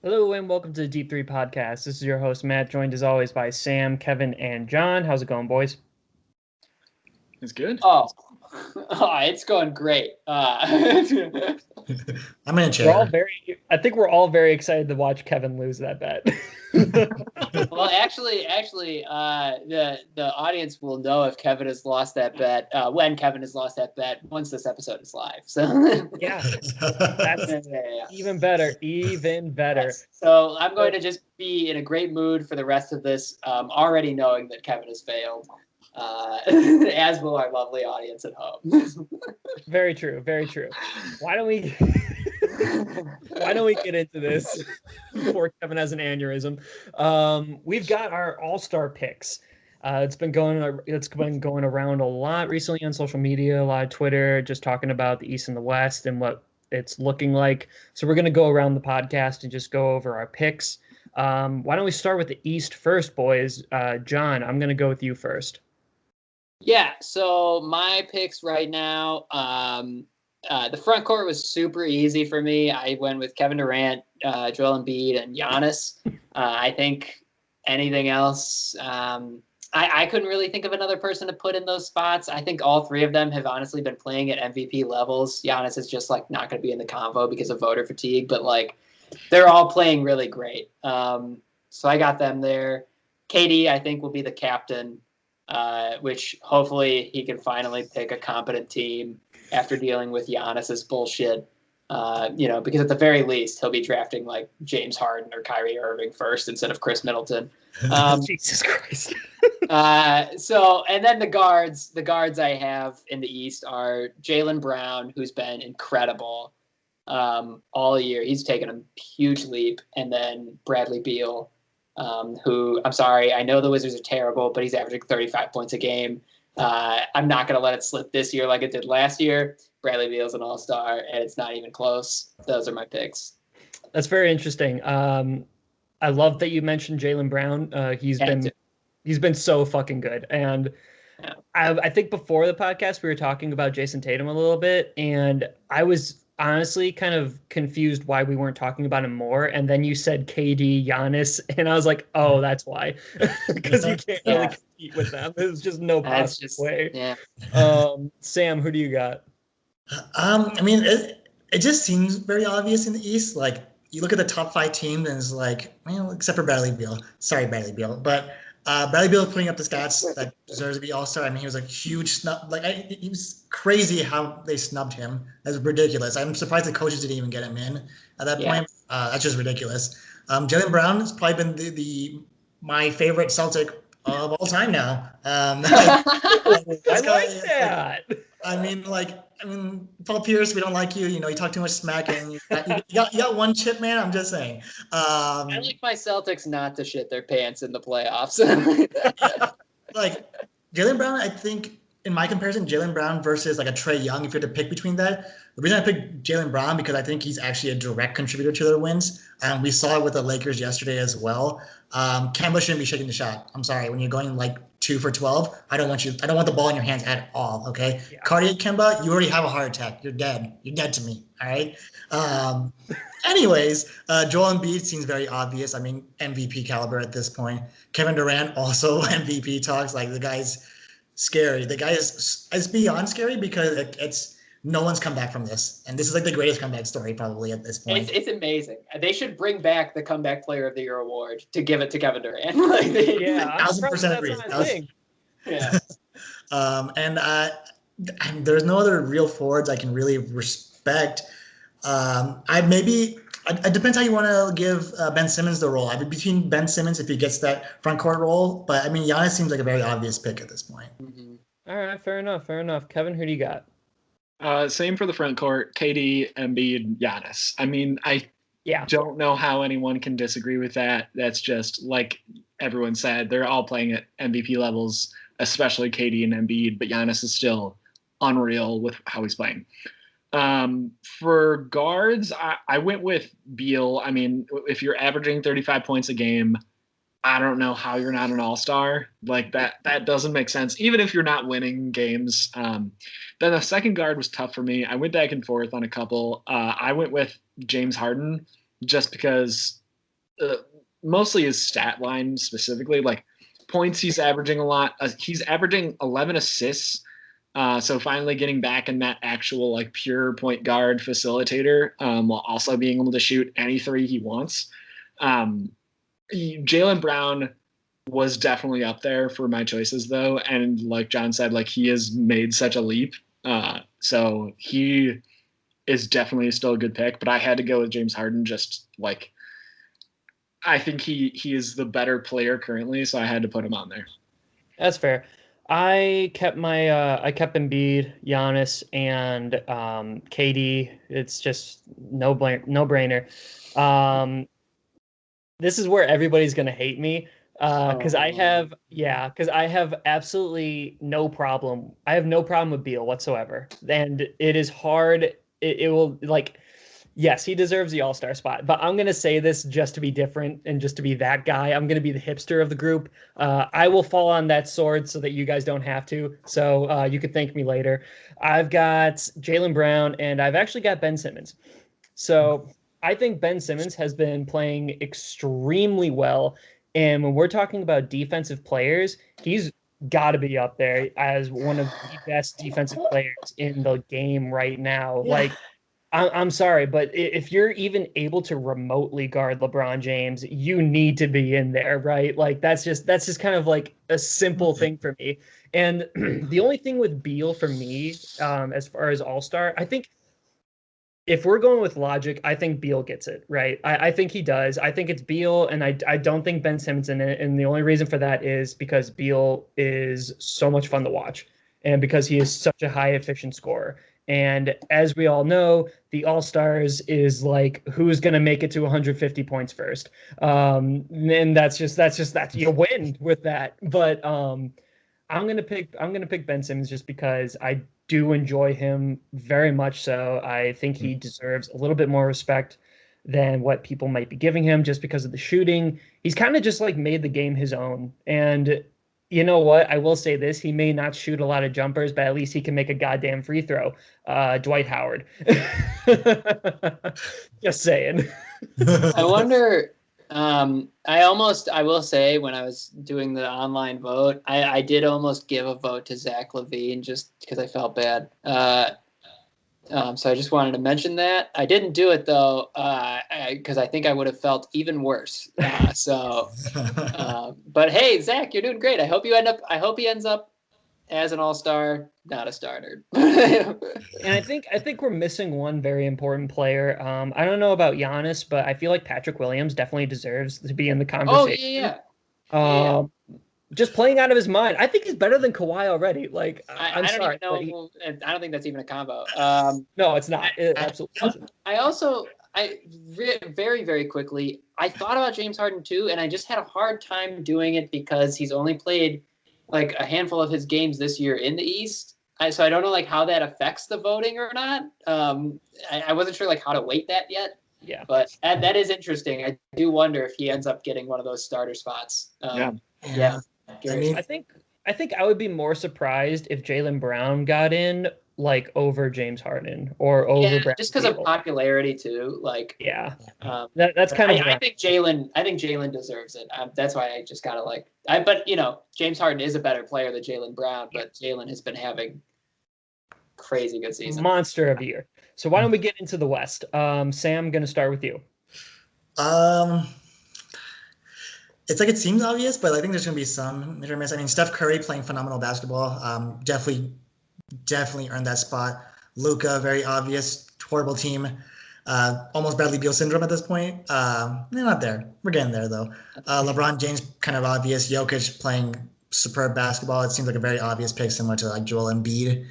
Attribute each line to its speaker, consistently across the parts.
Speaker 1: Hello and welcome to the Deep Three Podcast. This is your host Matt, joined as always by Sam, Kevin, and John. How's it going, boys?
Speaker 2: It's good.
Speaker 3: It's going great.
Speaker 4: I'm in a
Speaker 1: We're all
Speaker 4: chair.
Speaker 1: I think we're all very excited to watch Kevin lose that bet.
Speaker 3: Well, actually, the audience will know if Kevin has lost that bet when Kevin has lost that bet once this episode is live. So
Speaker 1: Yeah, that's even better, even better.
Speaker 3: Yes. So I'm going to just be in a great mood for the rest of this, already knowing that Kevin has failed, as will our lovely audience at home.
Speaker 1: Very true, very true. Why don't we get into this before Kevin has an aneurysm? We've got our all-star picks. It's been going around a lot recently on social media, a lot of Twitter, just talking about the East and the West and what it's looking like. So we're going to go around the podcast and just go over our picks. Why don't we start with the East first, boys? John, I'm going to go with you first.
Speaker 3: Yeah, so my picks right now, the front court was super easy for me. I went with Kevin Durant, Joel Embiid, and Giannis. I think anything else, I couldn't really think of another person to put in those spots. I think all three of them have honestly been playing at MVP levels. Giannis is just not going to be in the convo because of voter fatigue, but they're all playing really great. So I got them there. KD, I think, will be the captain. Which hopefully he can finally pick a competent team after dealing with Giannis's bullshit. Because at the very least he'll be drafting James Harden or Kyrie Irving first instead of Chris Middleton.
Speaker 1: Jesus Christ.
Speaker 3: And then the guards I have in the East are Jaylen Brown, who's been incredible all year. He's taken a huge leap, and then Bradley Beal. Who, I'm sorry, I know the Wizards are terrible, but he's averaging 35 points a game. I'm not going to let it slip this year like it did last year. Bradley Beal's an all-star, and it's not even close. Those are my picks.
Speaker 1: That's very interesting. I love that you mentioned Jaylen Brown. He's been so fucking good. And yeah. I think before the podcast, we were talking about Jason Tatum a little bit, and I was honestly kind of confused why we weren't talking about him more. And then you said KD, Giannis, and I was like, oh, that's why. Because you can't really compete with them. There's just no possible way.
Speaker 3: Yeah.
Speaker 1: Sam, who do you got?
Speaker 4: I mean, it just seems very obvious in the East. Like, you look at the top 5 teams, and it's like, well, except for Bradley Beal. Sorry, Bradley Beal. But Bradley Beal putting up the stats that deserves to be all-star. I mean, he was a huge snub. It was crazy how they snubbed him. That's ridiculous. I'm surprised the coaches didn't even get him in at that point. That's just ridiculous. Jaylen Brown has probably been my favorite Celtic of all time now.
Speaker 1: I like that.
Speaker 4: I mean, Paul Pierce, we don't like you. You talk too much smack, and you got one chip, man. I'm just saying.
Speaker 3: I like my Celtics not to shit their pants in the playoffs.
Speaker 4: Jaylen Brown, I think, in my comparison, Jaylen Brown versus a Trae Young, if you had to pick between that, the reason I picked Jaylen Brown because I think he's actually a direct contributor to their wins. We saw it with the Lakers yesterday as well. Kemba shouldn't be shaking the shot. I'm sorry. When you're going 2 for 12, I don't want the ball in your hands at all. Okay. Yeah. Cardiac Kemba, you already have a heart attack. You're dead. You're dead to me. All right. Anyways, Joel Embiid seems very obvious. I mean, MVP caliber at this point. Kevin Durant also MVP talks. The guy's scary. The guy is beyond scary because it's no one's come back from this, and this is the greatest comeback story probably at this point.
Speaker 3: It's amazing. They should bring back the Comeback Player of the Year award to give it to Kevin Durant.
Speaker 4: 1,000% agree. Yeah. And there's no other real forwards I can really respect. It depends how you want to give Ben Simmons the role. I'd be between Ben Simmons if he gets that front court role, but I mean, Giannis seems like a very obvious pick at this point.
Speaker 1: Mm-hmm. All right, fair enough. Kevin, who do you got?
Speaker 2: Same for the front court, KD, Embiid, Giannis. I mean, I don't know how anyone can disagree with that. That's just like everyone said, they're all playing at MVP levels, especially KD and Embiid, but Giannis is still unreal with how he's playing. For guards, I went with Beal. I mean, if you're averaging 35 points a game, I don't know how you're not an all-star. That doesn't make sense, even if you're not winning games. Then the second guard was tough for me. I went back and forth on a couple. I went with James Harden just because mostly his stat line specifically, like points he's averaging a lot. He's averaging 11 assists. So finally getting back in that actual like pure point guard facilitator, while also being able to shoot any three he wants. Jaylen Brown was definitely up there for my choices though. And like John said, like he has made such a leap. So he is definitely still a good pick, but I had to go with James Harden. Just like, I think he is the better player currently. So I had to put him on there.
Speaker 1: That's fair. I kept Embiid, Giannis, and KD. It's just no brainer. This is where everybody's gonna I have absolutely no problem. I have no problem with Beal whatsoever, and it is hard. It will like. Yes, he deserves the all-star spot, but I'm going to say this just to be different and just to be that guy. I'm going to be the hipster of the group. I will fall on that sword so that you guys don't have to. So you could thank me later. I've got Jaylen Brown, and I've actually got Ben Simmons. So I think Ben Simmons has been playing extremely well. And when we're talking about defensive players, he's got to be up there as one of the best defensive players in the game right now. Yeah. Like, I'm sorry, but if you're even able to remotely guard LeBron James, you need to be in there, right? Like that's just kind of like a simple thing for me. And the only thing with Beal for me, as far as All-Star, I think if we're going with logic, I think Beal gets it, right? I think he does. I think it's Beal, and I don't think Ben Simmons in it. And the only reason for that is because Beal is so much fun to watch, and because he is such a high efficient scorer. And as we all know, the All-Stars is like who's going to make it to 150 points first. And that's just you win with that. But I'm going to pick Ben Simmons just because I do enjoy him very much so. I think he deserves a little bit more respect than what people might be giving him just because of the shooting. He's kind of just like made the game his own. And you know what? I will say this. He may not shoot a lot of jumpers, but at least he can make a goddamn free throw. Dwight Howard. Just saying.
Speaker 3: I wonder, I will say when I was doing the online vote, I did almost give a vote to Zach LaVine just because I felt bad. So I just wanted to mention that. I didn't do it though, because I think I would have felt even worse. But hey, Zach, you're doing great. I hope he ends up as an all-star, not a starter.
Speaker 1: And I think we're missing one very important player. I don't know about Giannis, but I feel like Patrick Williams definitely deserves to be in the conversation.
Speaker 3: Oh yeah.
Speaker 1: Just playing out of his mind. I think he's better than Kawhi already. Like, I'm sorry.
Speaker 3: I don't think that's even a combo.
Speaker 1: No, it's not. It absolutely isn't.
Speaker 3: Very, very quickly, I thought about James Harden too, and I just had a hard time doing it because he's only played like a handful of his games this year in the East. So I don't know like how that affects the voting or not. I wasn't sure like how to weight that yet.
Speaker 1: Yeah.
Speaker 3: But that is interesting. I do wonder if he ends up getting one of those starter spots. Yeah.
Speaker 1: I mean, I think I would be more surprised if Jaylen Brown got in like over James Harden or over Brad
Speaker 3: just because of popularity too. Like
Speaker 1: that's kind of
Speaker 3: I think Jaylen deserves it. That's why I just gotta but James Harden is a better player than Jaylen Brown, but Jaylen has been having crazy good season.
Speaker 1: Monster of the year. So why don't we get into the West? Sam, gonna start with you.
Speaker 4: It's like it seems obvious, but I think there's going to be some hit or miss. I mean, Steph Curry playing phenomenal basketball, definitely earned that spot. Luka, very obvious, horrible team, almost Bradley Beal syndrome at this point. They're not there. We're getting there though. LeBron James, kind of obvious. Jokic playing superb basketball. It seems like a very obvious pick, similar to like Joel Embiid.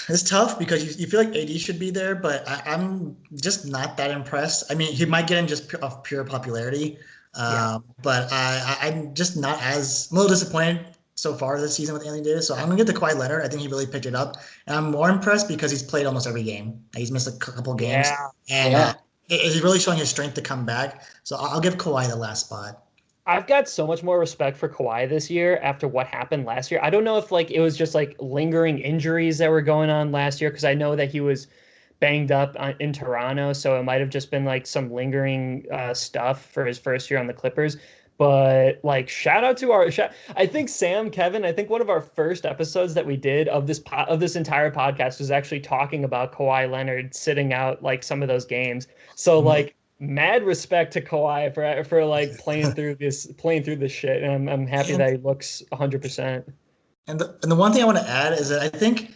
Speaker 4: It's tough because you feel like AD should be there, but I'm just not that impressed. I mean, he might get in just off pure popularity, but I'm just not I'm a little disappointed so far this season with Anthony Davis. So I'm going to get the Kawhi Leonard. I think he really picked it up. And I'm more impressed because he's played almost every game. He's missed a couple games. And he's really showing his strength to come back. So I'll give Kawhi the last spot.
Speaker 1: I've got so much more respect for Kawhi this year after what happened last year. I don't know if it was just like lingering injuries that were going on last year, because I know that he was banged up in Toronto, so it might have just been like some lingering stuff for his first year on the Clippers. But like, shout out to I think Sam, Kevin, I think one of our first episodes that we did of this entire podcast was actually talking about Kawhi Leonard sitting out like some of those games. So like, mad respect to Kawhi for like playing through this shit, and I'm happy that he looks 100%.
Speaker 4: And the one thing I want to add is that I think,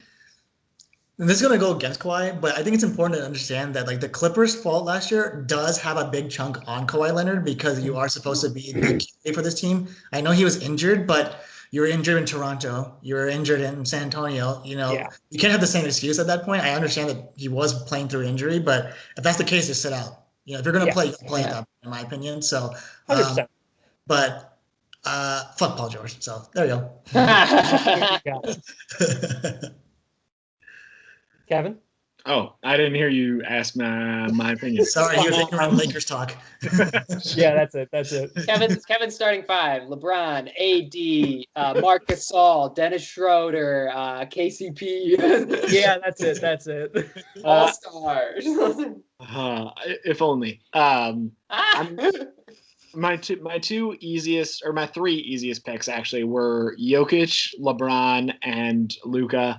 Speaker 4: and this is going to go against Kawhi, but I think it's important to understand that like the Clippers' fault last year does have a big chunk on Kawhi Leonard, because you are supposed to be the key for this team. I know he was injured, but you were injured in Toronto, you were injured in San Antonio. You can't have the same excuse at that point. I understand that he was playing through injury, but if that's the case, just sit out. If you're going to play, you play at that, in my opinion. So,
Speaker 1: 100%.
Speaker 4: But fuck Paul George. So there you
Speaker 1: go. Kevin?
Speaker 2: Oh, I didn't hear you ask my opinion.
Speaker 4: Sorry, he was thinking around Lakers talk.
Speaker 1: Yeah, that's it.
Speaker 3: Kevin's starting five: LeBron, AD, Marc Gasol, Dennis Schroeder, KCP.
Speaker 1: Yeah, that's it.
Speaker 3: All stars.
Speaker 2: If only. My three easiest picks actually were Jokic, LeBron, and Luka.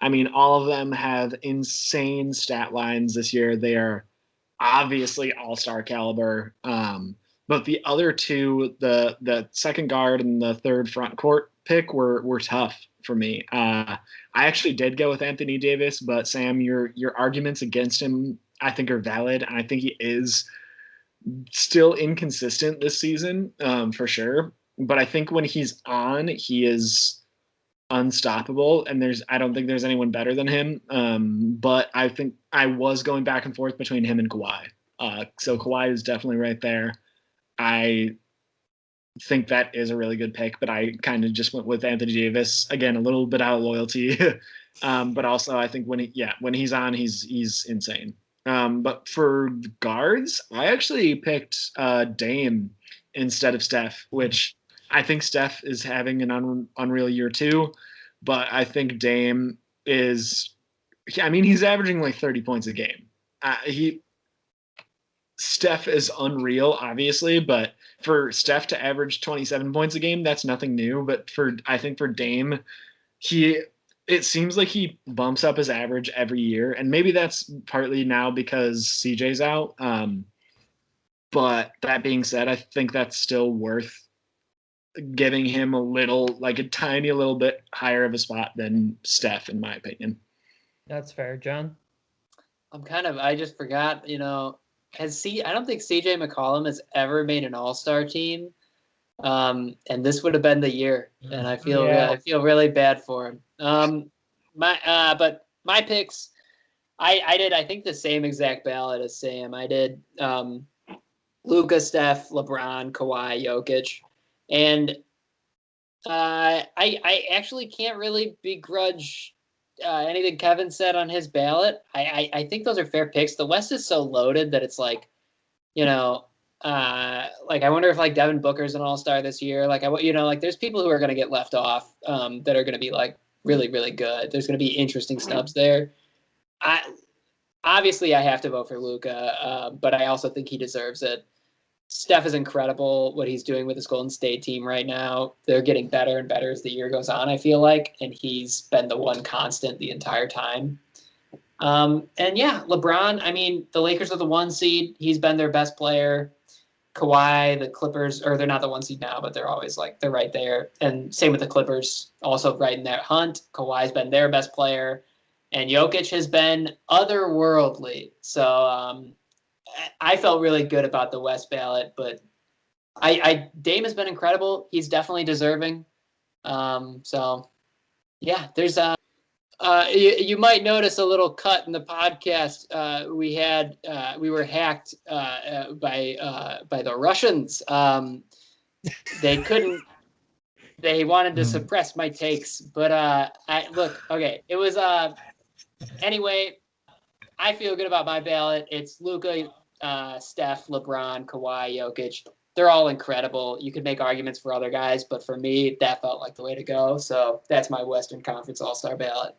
Speaker 2: I mean, all of them have insane stat lines this year. They are obviously all-star caliber. But the other two, the second guard and the third front court pick were tough for me. I actually did go with Anthony Davis, but Sam, your arguments against him, I think, are valid. I think he is still inconsistent this season, for sure. But I think when he's on, he is unstoppable, and I don't think there's anyone better than him. But I think I was going back and forth between him and Kawhi. So Kawhi is definitely right there. I think that is a really good pick, but I kind of just went with Anthony Davis again, a little bit out of loyalty. But also I think when he's on, he's insane. But for guards, I actually picked Dame instead of Steph, which I think Steph is having an unreal year too, but I think Dame he's averaging like 30 points a game. Steph is unreal, obviously, but for Steph to average 27 points a game, that's nothing new. But I think for Dame, it seems like he bumps up his average every year, and maybe that's partly now because CJ's out. But that being said, I think that's still worth giving him a tiny little bit higher of a spot than Steph, in my opinion.
Speaker 1: That's fair, John.
Speaker 3: I just forgot, I don't think CJ McCollum has ever made an all-star team. And this would have been the year, and I feel really bad for him. But my picks, I did, I think, the same exact ballot as Sam. I did Luka, Steph, LeBron, Kawhi, Jokic, and I actually can't really begrudge anything Kevin said on his ballot. I think those are fair picks. The West is so loaded that it's like, I wonder if like Devin Booker's an all-star this year. There's people who are going to get left off that are going to be like really, really good. There's going to be interesting snubs there. Obviously I have to vote for Luka, but I also think he deserves it. Steph is incredible what he's doing with his Golden State team right now. They're getting better and better as the year goes on, I feel like, and he's been the one constant the entire time. And yeah, LeBron, the Lakers are the 1 seed. He's been their best player. Kawhi, the Clippers, or they're not the 1 seed now, but they're always they're right there. And same with the Clippers, also right in that hunt. Kawhi's been their best player. And Jokic has been otherworldly. So I felt really good about the West ballot, but Dame has been incredible. He's definitely deserving. So yeah, there's you might notice a little cut in the podcast. We were hacked by the Russians. They wanted to suppress my takes, but it was anyway. I feel good about my ballot. It's Luka, Steph, LeBron, Kawhi, Jokic. They're all incredible. You could make arguments for other guys, but for me, that felt like the way to go. So that's my Western Conference All-Star ballot.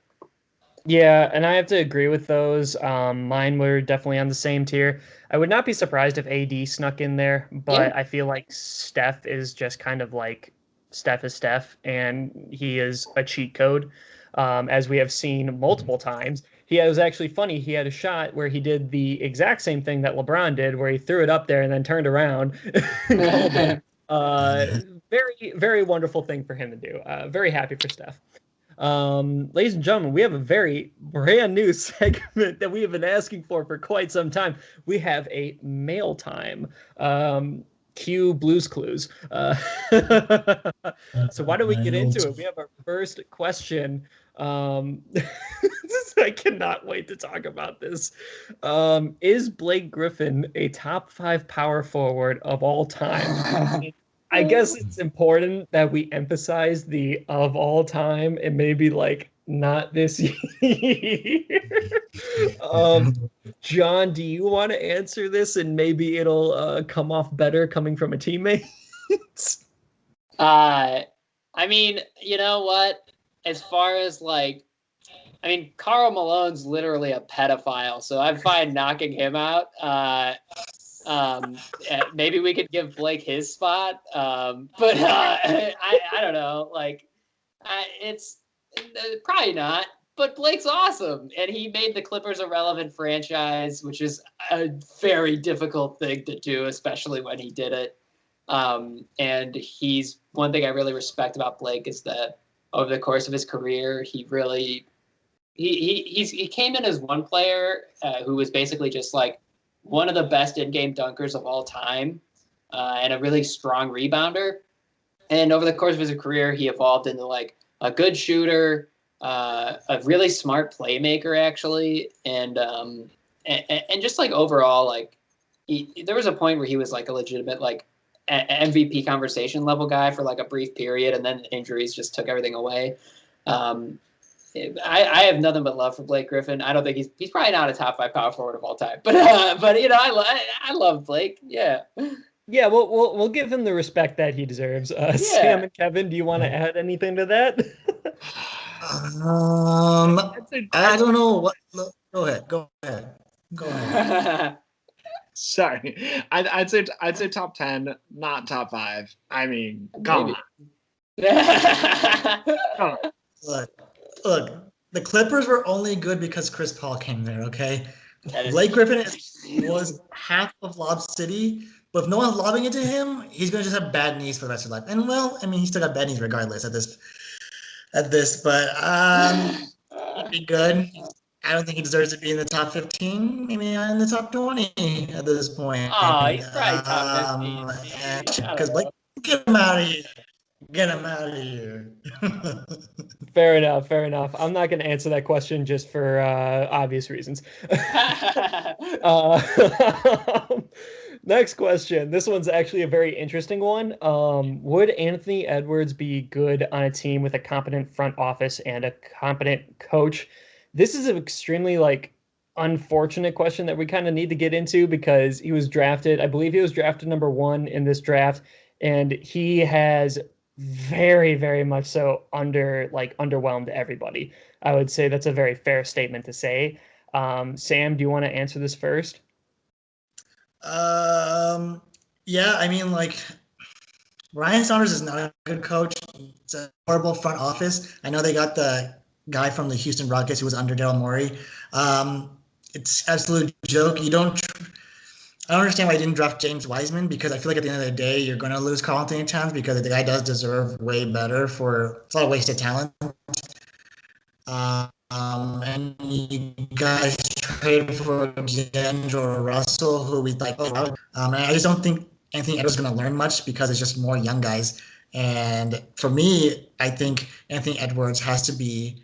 Speaker 1: Yeah, and I have to agree with those. Mine were definitely on the same tier. I would not be surprised if AD snuck in there, but I feel like Steph is just kind of like Steph is Steph, and he is a cheat code, as we have seen multiple times. It was actually funny. He had a shot where he did the exact same thing that LeBron did, where he threw it up there and then turned around and called it. Very, very wonderful thing for him to do. Very happy for Steph. Ladies and gentlemen, we have a very brand new segment that we have been asking for quite some time. We have a mail time. Cue Blues Clues. So why don't we get into it? We have our first question. I cannot wait to talk about this. Is Blake Griffin a top 5 power forward of all time? I guess it's important that we emphasize the of all time and maybe like not this year. John, do you want to answer this and maybe it'll come off better coming from a teammate?
Speaker 3: I mean, you know what? As far as like, I mean, Karl Malone's literally a pedophile, so I'm fine knocking him out. Maybe we could give Blake his spot, but I don't know. Like, it's probably not. But Blake's awesome, and he made the Clippers a relevant franchise, which is a very difficult thing to do, especially when he did it. And he's one thing I really respect about Blake is that over the course of his career, he really he came in as one player who was basically just like one of the best in-game dunkers of all time, and a really strong rebounder. And over the course of his career, he evolved into like a good shooter, a really smart playmaker, actually, and just like overall, like there was a point where he was like a legitimate like MVP conversation level guy for like a brief period, and then injuries just took everything away. I have nothing but love for Blake Griffin. I don't think he's probably not a top 5 power forward of all time, but you know I love Blake. Yeah.
Speaker 1: Yeah, we'll give him the respect that he deserves. Sam and Kevin, do you want to add anything to that?
Speaker 4: I don't know. What? Go ahead.
Speaker 2: Sorry, I'd say top 10, not top 5. I mean, come
Speaker 4: on. Look, the Clippers were only good because Chris Paul came there. Okay, Blake Griffin was half of Lob City, but if no one's lobbing it to him, he's gonna just have bad knees for the rest of his life. And well, I mean, he still got bad knees regardless at this. But he'd be good. I don't think he deserves to be in the top 15, maybe in the top 20 at this point.
Speaker 3: Oh, he's probably top 15.
Speaker 4: Because Blake, get him out of here. Get him out of here.
Speaker 1: Fair enough. I'm not going to answer that question just for obvious reasons. Next question. This one's actually a very interesting one. Would Anthony Edwards be good on a team with a competent front office and a competent coach? This is an extremely unfortunate question that we kind of need to get into because he was drafted. I believe he was drafted number 1 in this draft, and he has very, very much so underwhelmed everybody. I would say that's a very fair statement to say. Sam, do you want to answer this first?
Speaker 4: Yeah, I mean, Ryan Saunders is not a good coach. It's a horrible front office. I know they got the guy from the Houston Rockets who was under Daryl Morey. It's absolute joke. I don't understand why I didn't draft James Wiseman, because I feel like at the end of the day, you're going to lose Karl Anthony Towns because the guy does deserve way better it's a lot of wasted talent. And you guys traded for D'Angelo Russell, who we like. And I just don't think Anthony Edwards is going to learn much because it's just more young guys. And for me, I think Anthony Edwards has to be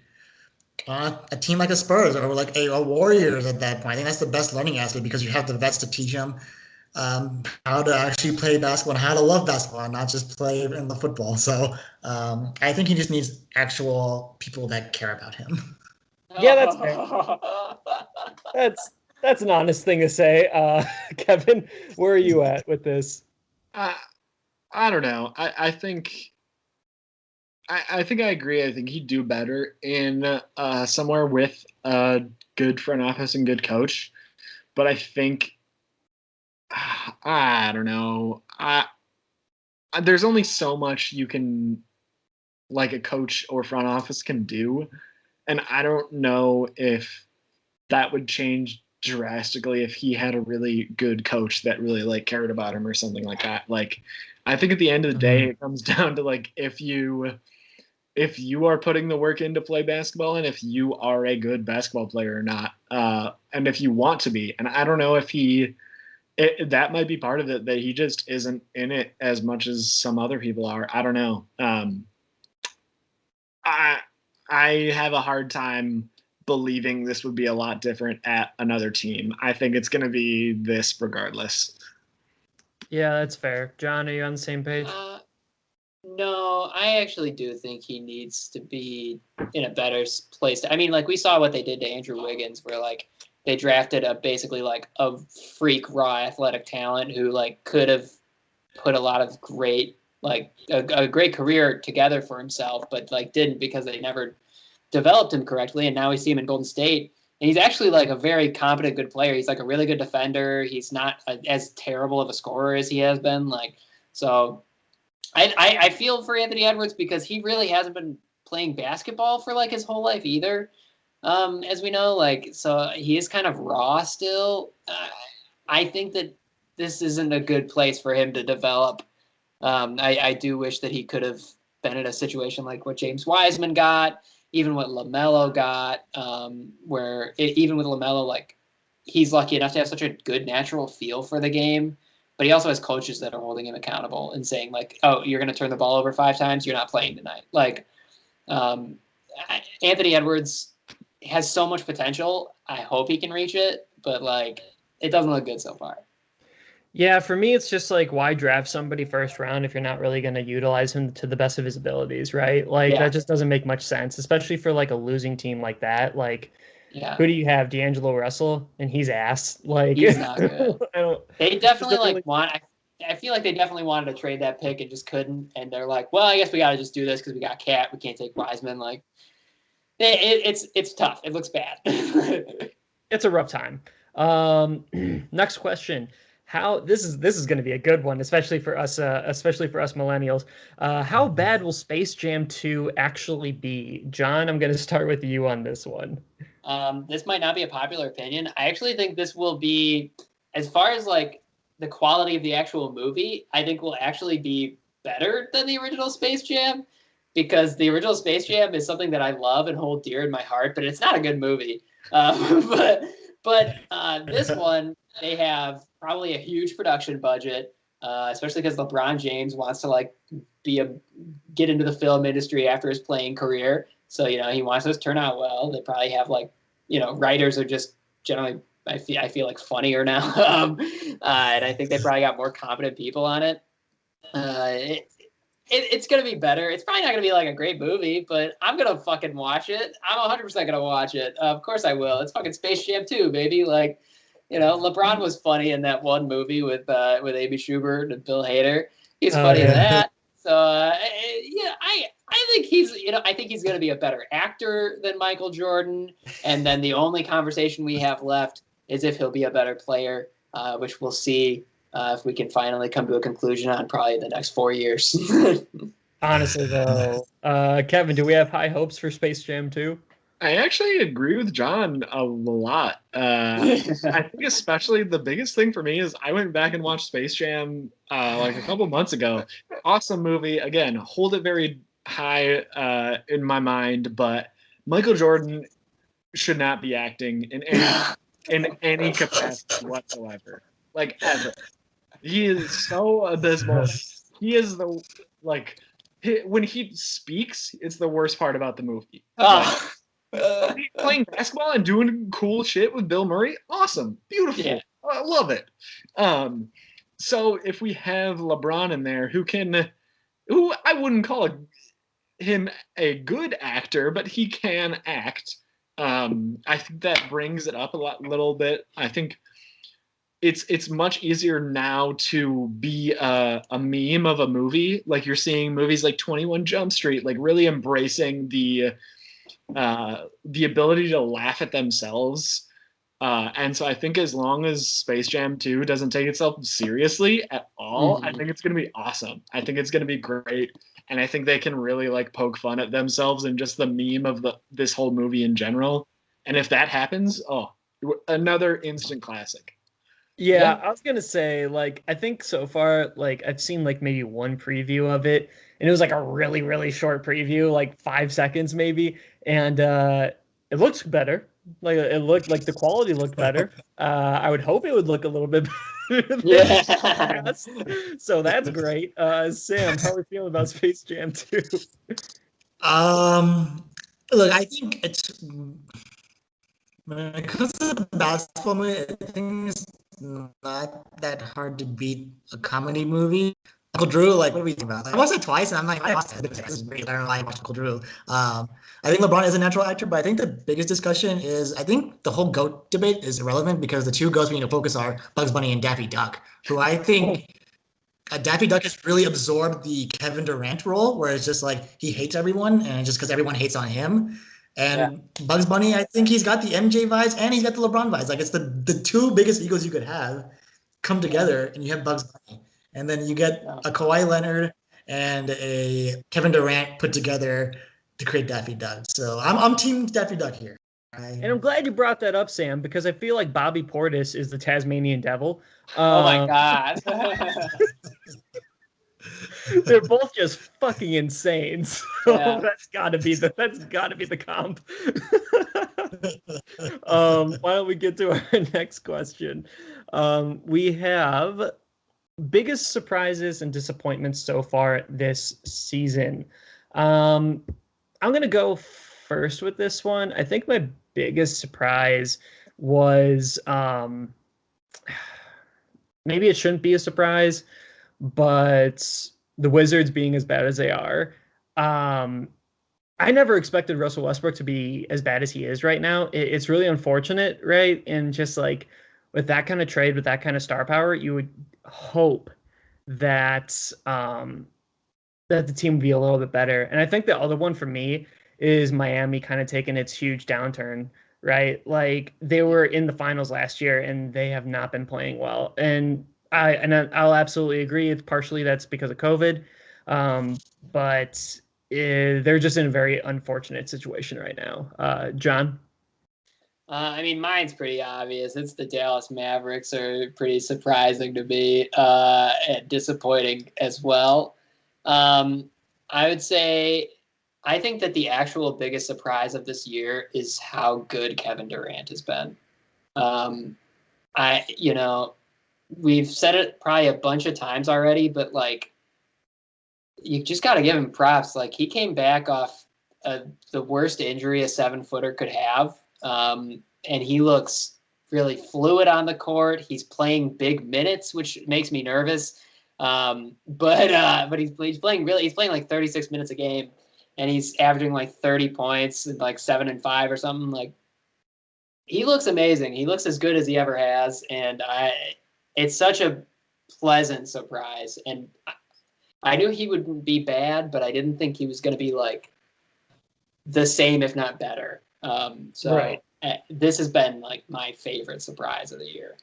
Speaker 4: a team like a Spurs or like a Warriors at that point. I think that's the best learning aspect because you have the vets to teach them how to actually play basketball and how to love basketball and not just play in the football. So I think he just needs actual people that care about him.
Speaker 1: Yeah, that's fair. That's an honest thing to say. Kevin, where are you at with this?
Speaker 2: I don't know. I think I think I agree. I think he'd do better in somewhere with a good front office and good coach. But I think I don't know. There's only so much you can, like, a coach or front office can do, and I don't know if that would change drastically if he had a really good coach that really like cared about him or something like that. Like, I think at the end of the day, it comes down to like if you are putting the work in to play basketball and if you are a good basketball player or not, and if you want to be. And I don't know if that might be part of it, that he just isn't in it as much as some other people are. I don't know. I have a hard time believing this would be a lot different at another team. I think it's going to be this regardless.
Speaker 1: Yeah, that's fair. John, are you on the same page?
Speaker 3: No, I actually do think he needs to be in a better place. I mean, like, we saw what they did to Andrew Wiggins, where like they drafted basically like a freak raw athletic talent who like could have put a lot of great, like a great career together for himself, but like didn't because they never developed him correctly. And now we see him in Golden State, and he's actually like a very competent, good player. He's like a really good defender. He's not as terrible of a scorer as he has been. Like, so I feel for Anthony Edwards because he really hasn't been playing basketball for like his whole life either. As we know, like, so he is kind of raw still. I think that this isn't a good place for him to develop. I do wish that he could have been in a situation like what James Wiseman got, even what LaMelo got, even with LaMelo, like, he's lucky enough to have such a good natural feel for the game, but he also has coaches that are holding him accountable and saying, like, oh, you're going to turn the ball over 5 times, you're not playing tonight. Like, Anthony Edwards has so much potential. I hope he can reach it, but, like, it doesn't look good so far.
Speaker 1: Yeah, for me, it's just like, why draft somebody first round if you're not really going to utilize him to the best of his abilities, right? Like, that just doesn't make much sense, especially for like a losing team like that. Like, who do you have? D'Angelo Russell, and he's ass. Like,
Speaker 3: he's not good. They definitely like want. I feel like they definitely wanted to trade that pick and just couldn't. And they're like, well, I guess we got to just do this because we got Cat. We can't take Wiseman. Like, it's tough. It looks bad.
Speaker 1: It's a rough time. Next question. How this is going to be a good one, especially for us millennials. How bad will Space Jam 2 actually be? John, I'm going to start with you on this one.
Speaker 3: This might not be a popular opinion. I actually think this will be, as far as like the quality of the actual movie, I think will actually be better than the original Space Jam, because the original Space Jam is something that I love and hold dear in my heart, but it's not a good movie. But this one, they have probably a huge production budget, especially because LeBron James wants to like get into the film industry after his playing career. So, you know, he wants this to turn out well. They probably have like, you know, writers are just generally, I feel like funnier now. And I think they probably got more competent people on it. It's going to be better. It's probably not going to be like a great movie, but I'm going to fucking watch it. I'm 100% going to watch it. Of course I will. It's fucking Space Jam 2, baby. Like, you know, LeBron was funny in that one movie with Amy Schubert and Bill Hader. He's funny in that. So, yeah, I think he's going to be a better actor than Michael Jordan. And then the only conversation we have left is if he'll be a better player, which we'll see if we can finally come to a conclusion on probably the next 4 years.
Speaker 1: Honestly, though, Kevin, do we have high hopes for Space Jam 2?
Speaker 2: I actually agree with John a lot. I think especially the biggest thing for me is I went back and watched Space Jam like a couple months ago. Awesome movie. Again, hold it very high in my mind, but Michael Jordan should not be acting in any capacity whatsoever. Like, ever. He is so abysmal. He is when he speaks, it's the worst part about the movie. Playing basketball and doing cool shit with Bill Murray, awesome, beautiful, yeah. I love it. So if we have LeBron in there, who I wouldn't call him a good actor, but he can act. I think that brings it up little bit. I think it's much easier now to be a meme of a movie. Like you're seeing movies like 21 Jump Street, like really embracing the ability to laugh at themselves. And so I think as long as Space Jam 2 doesn't take itself seriously at all, I think it's going to be awesome. I think it's going to be great. And I think they can really like poke fun at themselves and just the meme of this whole movie in general. And if that happens, another instant classic.
Speaker 1: Yeah, I was gonna say, like, I think so far, like, I've seen like maybe one preview of it, and it was like a really, really short preview, like 5 seconds maybe, and it looks better. Like, it looked like the quality looked better. I would hope it would look a little bit better.
Speaker 3: Yeah.
Speaker 1: So that's great. Sam, how are you feeling about Space Jam 2?
Speaker 4: Look, I think it's when it comes to the basketball movie, I think it's not that hard to beat a comedy movie. Uncle Drew, like, what are we thinking about? Like, I watched it twice, and I'm like, I watched it. This is great. I don't know why I watched Uncle Drew. I think LeBron is a natural actor, but I think the biggest discussion is I think the whole GOAT debate is irrelevant because the two GOATs we need to focus are Bugs Bunny and Daffy Duck, who I think Daffy Duck has really absorbed the Kevin Durant role, where it's just like he hates everyone, and just because everyone hates on him. And Bugs Bunny, I think he's got the MJ vibes and he's got the LeBron vibes. Like it's the two biggest egos you could have come together, and you have Bugs Bunny, and then you get a Kawhi Leonard and a Kevin Durant put together to create Daffy Duck. So I'm team Daffy Duck here.
Speaker 1: And I'm glad you brought that up, Sam, because I feel like Bobby Portis is the Tasmanian devil.
Speaker 3: Oh my God.
Speaker 1: They're both just fucking insane. So that's gotta be the comp. Why don't we get to our next question? We have biggest surprises and disappointments so far this season. I'm gonna go first with this one. I think my biggest surprise was maybe it shouldn't be a surprise, but the Wizards being as bad as they are. I never expected Russell Westbrook to be as bad as he is right now. It's really unfortunate, right? And just like with that kind of trade, with that kind of star power, you would hope that that the team would be a little bit better. And I think the other one for me is Miami kind of taking its huge downturn, right? Like they were in the finals last year and they have not been playing well. And I'll absolutely agree. It's partially that's because of COVID, but they're just in a very unfortunate situation right now. John?
Speaker 3: I mean, mine's pretty obvious. It's the Dallas Mavericks are pretty surprising to me and disappointing as well. I would say I think that the actual biggest surprise of this year is how good Kevin Durant has been. We've said it probably a bunch of times already, but like, you just got to give him props. Like he came back off the worst injury a 7-footer could have. And he looks really fluid on the court. He's playing big minutes, which makes me nervous. But he's playing like 36 minutes a game, and he's averaging like 30 points and like 7 and 5 or something. Like he looks amazing. He looks as good as he ever has. And it's such a pleasant surprise. And I knew he would be bad, but I didn't think he was going to be like the same, if not better. This has been like my favorite surprise of the year.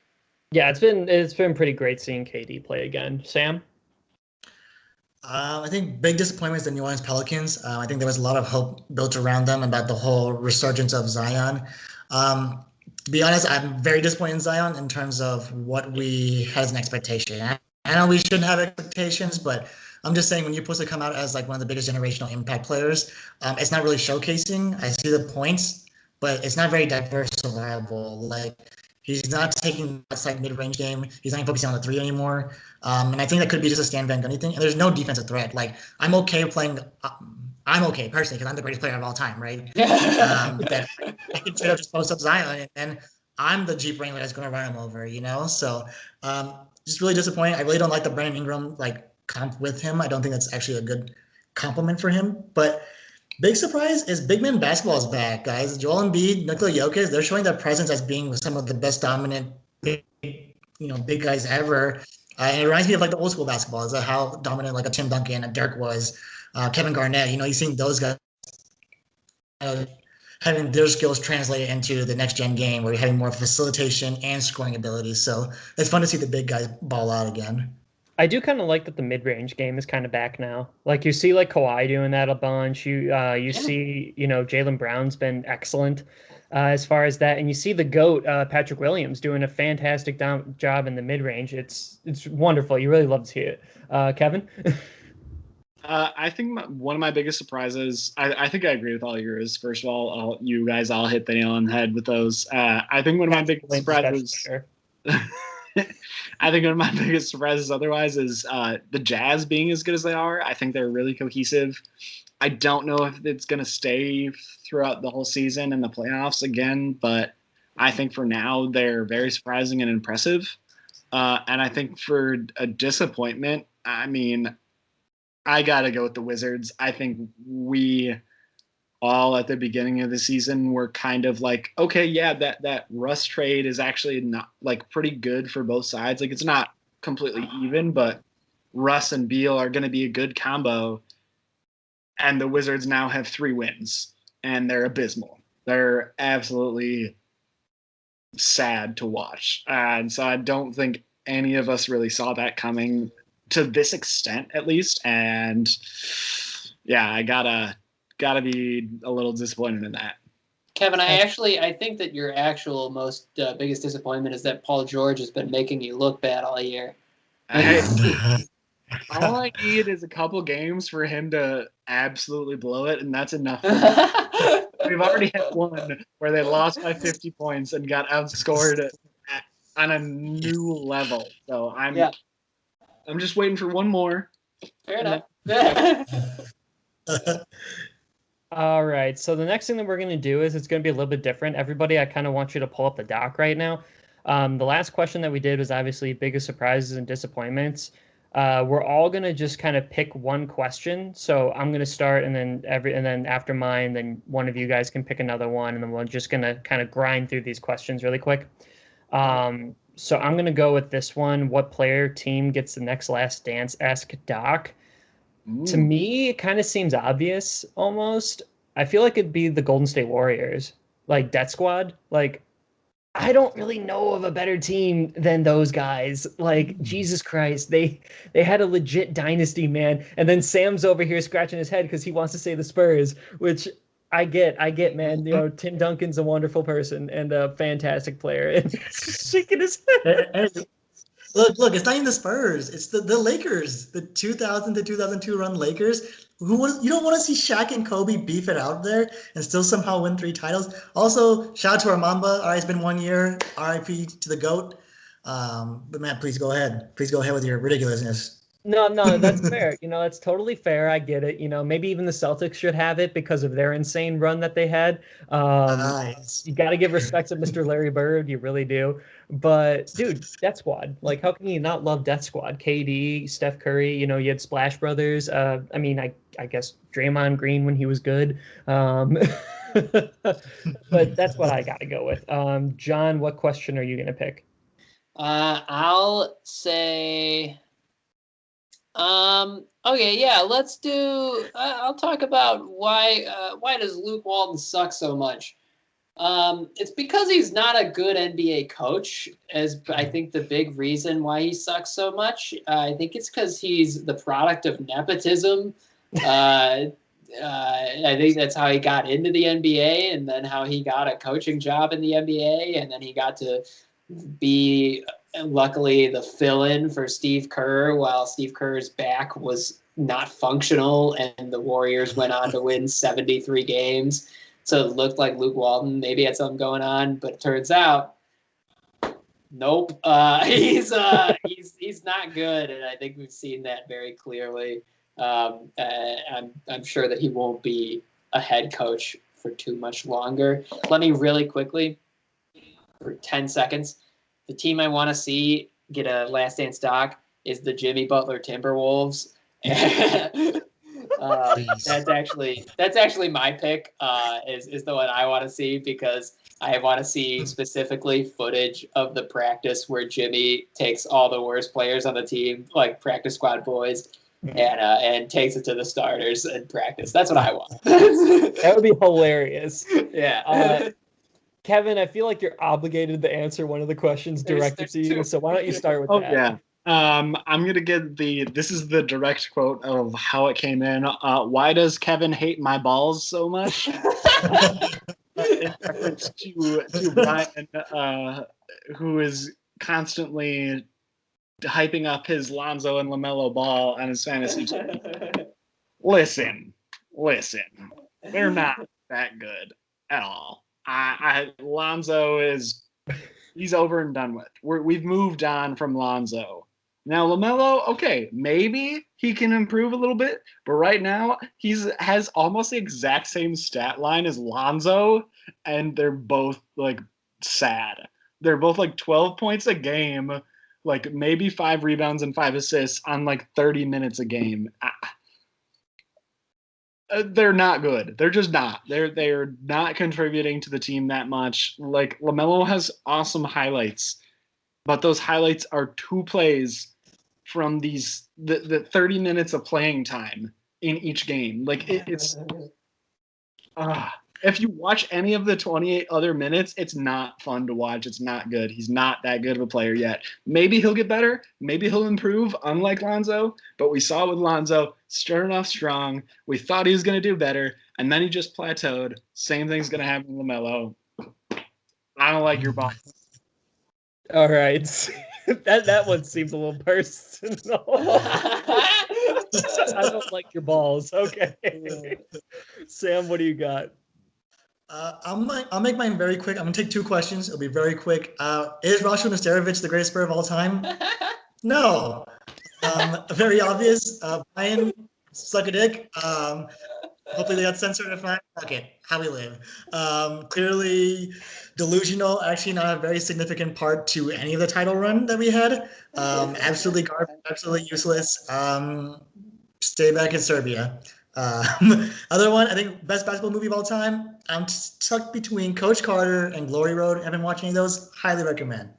Speaker 1: Yeah, it's been pretty great seeing KD play again. Sam?
Speaker 4: I think big disappointment is the New Orleans Pelicans. I think there was a lot of hope built around them about the whole resurgence of Zion. To be honest, I'm very disappointed in Zion in terms of what we had as an expectation. I know we shouldn't have expectations, but I'm just saying when you're supposed to come out as like one of the biggest generational impact players, it's not really showcasing. I see the points, but it's not very diversifiable. Like he's not taking outside mid-range game. He's not even focusing on the three anymore. And I think that could be just a Stan Van Gundy thing. And there's no defensive threat. Like I'm okay playing. I'm okay personally because I'm the greatest player of all time, right? That I can straight up just post up Zion and I'm the Jeep Wrangler that's going to run him over, you know? So just really disappointing. I really don't like the Brandon Ingram like comp with him. I don't think that's actually a good compliment for him. But big surprise is big man basketball is back, guys. Joel Embiid, Nikola Jokic, they're showing their presence as being some of the best dominant big big guys ever. And it reminds me of like the old school basketball, is how dominant like a Tim Duncan and Dirk was. Kevin Garnett, you've seen those guys having their skills translated into the next gen game where you're having more facilitation and scoring ability. So it's fun to see the big guys ball out again.
Speaker 1: I do kind of like that the mid-range game is kind of back now. Like you see like Kawhi doing that a bunch. You see, Jaylen Brown's been excellent as far as that. And you see the GOAT, Patrick Williams, doing a fantastic job in the mid-range. It's wonderful. You really love to see it. Kevin?
Speaker 2: I think one of my biggest surprises, I think I agree with all yours. First of all, you guys all hit the nail on the head with those. I think one of my biggest surprises... I think one of my biggest surprises otherwise is the Jazz being as good as they are. I think they're really cohesive. I don't know if it's going to stay throughout the whole season and the playoffs again, but I think for now they're very surprising and impressive. And I think for a disappointment, I mean, I got to go with the Wizards. I think we all at the beginning of the season were kind of like, okay, yeah, that Russ trade is actually not like pretty good for both sides. Like it's not completely even, but Russ and Beal are going to be a good combo. And the Wizards now have 3 wins and they're abysmal. They're absolutely sad to watch. And so I don't think any of us really saw that coming to this extent, at least. And yeah, I gotta be a little disappointed in that.
Speaker 3: Kevin, I think that your actual most biggest disappointment is that Paul George has been making you look bad all year.
Speaker 2: All I need is a couple games for him to absolutely blow it, and that's enough. We've already had one where they lost by 50 points and got outscored on a new level. So I'm just waiting for one more.
Speaker 3: Fair enough.
Speaker 1: All right. So the next thing that we're going to do is it's going to be a little bit different. Everybody, I kind of want you to pull up the doc right now. The last question that we did was obviously biggest surprises and disappointments. We're all going to just kind of pick one question. So I'm going to start and then after mine, then one of you guys can pick another one. And then we're just going to kind of grind through these questions really quick. So I'm going to go with this one. What player team gets the next last dance-esque doc? Ooh. To me, it kind of seems obvious almost. I feel like it'd be the Golden State Warriors, like Death Squad. Like, I don't really know of a better team than those guys. Like, Jesus Christ, they had a legit dynasty, man. And then Sam's over here scratching his head because he wants to say the Spurs, which I get, man. Tim Duncan's a wonderful person and a fantastic player. And he's shaking his head.
Speaker 4: Look, it's not even the Spurs. It's the Lakers, the 2000 to 2002 run Lakers. You don't want to see Shaq and Kobe beef it out there and still somehow win 3 titles. Also, shout out to our Mamba. All right, it's been 1 year. RIP to the GOAT. But Matt, please go ahead. Please go ahead with your ridiculousness.
Speaker 1: No, that's fair. That's totally fair. I get it. Maybe even the Celtics should have it because of their insane run that they had.
Speaker 4: Nice.
Speaker 1: You got to give respect to Mr. Larry Bird. You really do. But, dude, Death Squad. Like, how can you not love Death Squad? KD, Steph Curry, you had Splash Brothers. I guess Draymond Green when he was good. But that's what I got to go with. John, what question are you going to pick?
Speaker 3: I'll say... okay, yeah, let's do, I'll talk about why does Luke Walton suck so much? It's because he's not a good NBA coach, as I think the big reason why he sucks so much. I think it's because he's the product of nepotism. I think that's how he got into the NBA, and then how he got a coaching job in the NBA, and then he got to be luckily the fill-in for Steve Kerr while Steve Kerr's back was not functional, and the Warriors went on to win 73 games. So it looked like Luke Walton maybe had something going on, but it turns out, nope. He's not good, and I think we've seen that very clearly. I'm sure that he won't be a head coach for too much longer. Let me really quickly, for 10 seconds, the team I want to see get a Last Dance doc is the Jimmy Butler Timberwolves. That's actually my pick. Is the one I want to see because I want to see specifically footage of the practice where Jimmy takes all the worst players on the team, like practice squad boys, and takes it to the starters in practice. That's what I want.
Speaker 1: That would be hilarious.
Speaker 3: Yeah.
Speaker 1: Kevin, I feel like you're obligated to answer one of the questions directed to you, so why don't you start with that?
Speaker 2: Yeah. I'm going to get this is the direct quote of how it came in. Why does Kevin hate my balls so much? In reference to Brian, who is constantly hyping up his Lonzo and LaMelo Ball on his fantasy team. Listen. They're not that good at all. Lonzo he's over and done with. We've moved on from Lonzo. Now LaMelo, okay, maybe he can improve a little bit, but right now has almost the exact same stat line as Lonzo, and they're both like sad. They're both like 12 points a game, like maybe 5 rebounds and 5 assists on like 30 minutes a game. They're not good. They're just not. They're not contributing to the team that much. Like LaMelo has awesome highlights, but those highlights are 2 plays from the 30 minutes of playing time in each game. Like it's if you watch any of the 28 other minutes, it's not fun to watch. It's not good. He's not that good of a player yet. Maybe he'll get better. Maybe he'll improve, unlike Lonzo. But we saw with Lonzo, starting off strong. We thought he was going to do better, and then he just plateaued. Same thing's going to happen with LaMelo. I don't like your ball.
Speaker 1: All right. that one seems a little personal. I don't like your balls. Okay. Sam, what do you got?
Speaker 4: I'll make mine very quick. I'm gonna take 2 questions. It'll be very quick. Is Rashko Nesterovic the greatest player of all time? No. Very obvious. Brian, suck a dick. Hopefully they got censored. If not, fuck it. How we live. Clearly delusional. Actually, not a very significant part to any of the title run that we had. Absolutely garbage. Absolutely useless. Stay back in Serbia. Other one, I think best basketball movie of all time. I'm stuck between Coach Carter and Glory Road. Haven't watched any of those. Highly recommend.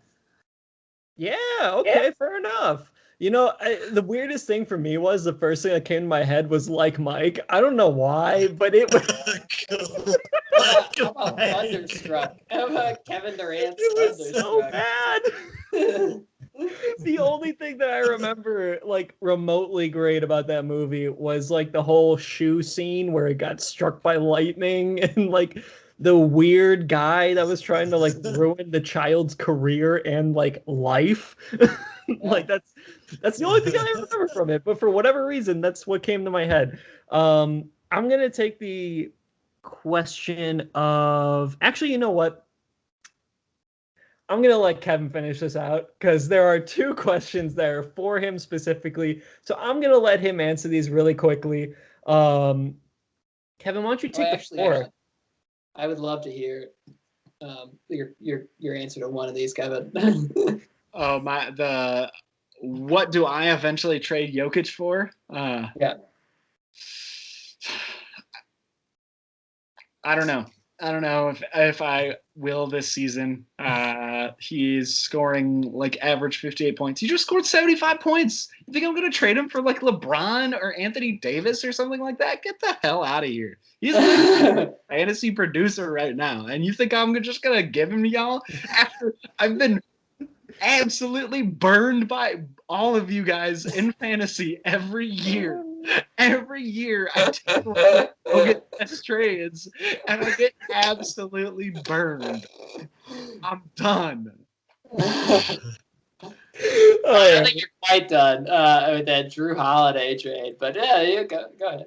Speaker 1: Yeah. Okay. Fair enough. You know, the weirdest thing for me was the first thing that came to my head was Like Mike. I don't know why, but it was.
Speaker 3: How about Thunderstruck? How about Kevin Durant's Thunderstruck?
Speaker 1: So bad. The only thing that I remember like remotely great about that movie was like the whole shoe scene where it got struck by lightning and like the weird guy that was trying to like ruin the child's career and like life. Like that's the only thing I remember from it. But for whatever reason, that's what came to my head. I'm gonna take the question of actually, you know what? I'm going to let Kevin finish this out because there are 2 questions there for him specifically. So I'm going to let him answer these really quickly. Kevin, why don't you take the floor?
Speaker 3: I would love to hear your answer to one of these, Kevin.
Speaker 2: What do I eventually trade Jokic for?
Speaker 3: Yeah.
Speaker 2: I don't know. I don't know if I will this season. He's scoring like average 58 points. He just scored 75 points. You think I'm going to trade him for like LeBron or Anthony Davis or something like that? Get the hell out of here. He's a fantasy producer right now. And you think I'm just going to give him to y'all after I've been absolutely burned by all of you guys in fantasy every year. Every year I get best trades and I get absolutely burned. I'm done.
Speaker 3: I don't think you're quite done with that Drew Holiday trade, but yeah, you go ahead.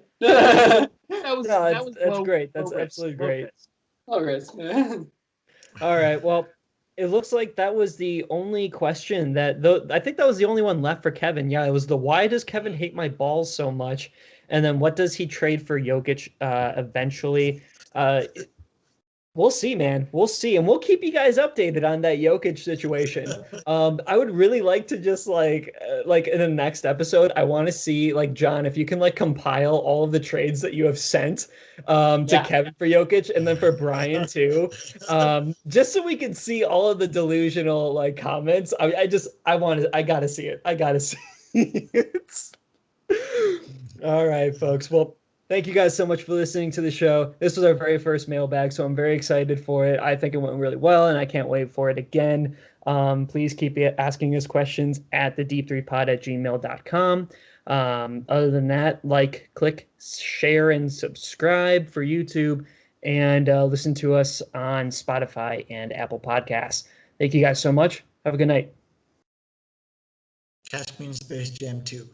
Speaker 1: That's great. That's absolutely great.
Speaker 3: Low risk.
Speaker 1: All right. Well, it looks like that was the only question I think that was the only one left for Kevin. Yeah, it was the why does Kevin hate my balls so much? And then what does he trade for Jokic eventually? What We'll see, man. We'll see. And we'll keep you guys updated on that Jokic situation. I would really like to just like in the next episode, I want to see like, John, if you can like compile all of the trades that you have sent to Kevin for Jokic and then for Brian too. Just so we can see all of the delusional like comments. I gotta see it. I gotta see it. All right, folks. Well, thank you guys so much for listening to the show. This was our very first mailbag, so I'm very excited for it. I think it went really well, and I can't wait for it again. Please keep asking us questions at thedeep3pod@gmail.com. Other than that, like, click, share, and subscribe for YouTube, and listen to us on Spotify and Apple Podcasts. Thank you guys so much. Have a good night.
Speaker 4: Catch me in Space Jam 2.